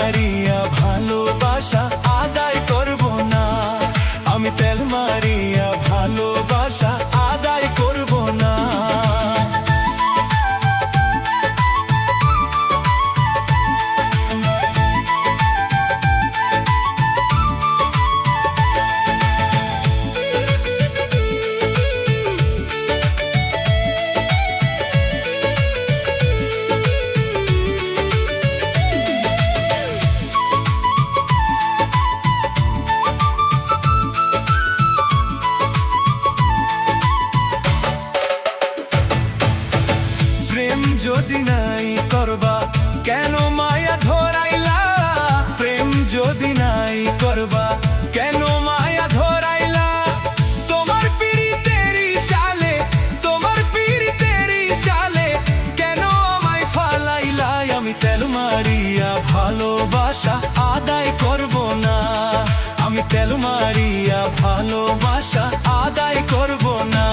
মারিয়া ভালোবাসা আদায় করব না, আমি তেল মারিয়া ভালোবাসা আদায় করব না। যদি নাই করবা কেন মায়া ধরাইলা, প্রেম যদি নাই করবা কেন মায়া ধরাইলা, তোমার পীড়িতেরি সালে, তোমার পীড়িতেরি সালে কেন আমায় ফালাইলা, আমি তেল মারিয়া ভালোবাসা আদায় করব না, আমি তেল মারিয়া ভালোবাসা আদায় করব না।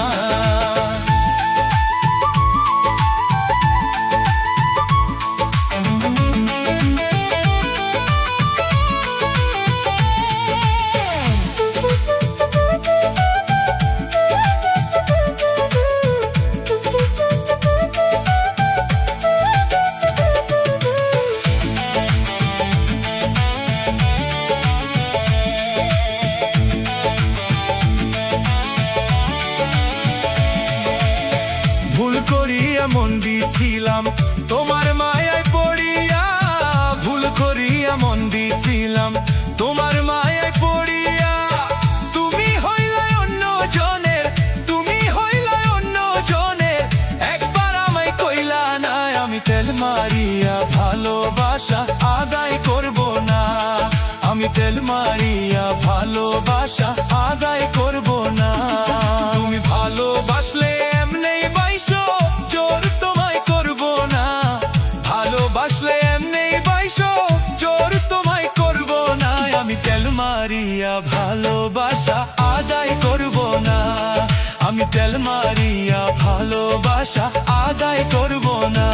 ভুল করিয়া মন দিছিলাম তোমার মায়ায় পড়িয়া, ভুল করিয়া মন দিছিলাম তোমার মায়ায় পড়িয়া, তুমি হইলা অন্য জনের, তুমি হইলা অন্য জনের, একবার আমায় কইলা না, আমি তেল মারিয়া ভালোবাসা আদায় করব না, আমি তেল মারিয়া ভালোবাসা আদায় করব না। তুমি ভালোবাসলে এমনেই বাইসো, জোর তোমায় করব না, ভালোবাসলে এমনেই বাইসো, জোর তোমায় করব না, আমি তেল মারিয়া ভালোবাসা আদায় করব না, আমি তেল মারিয়া ভালোবাসা আদায় করব না।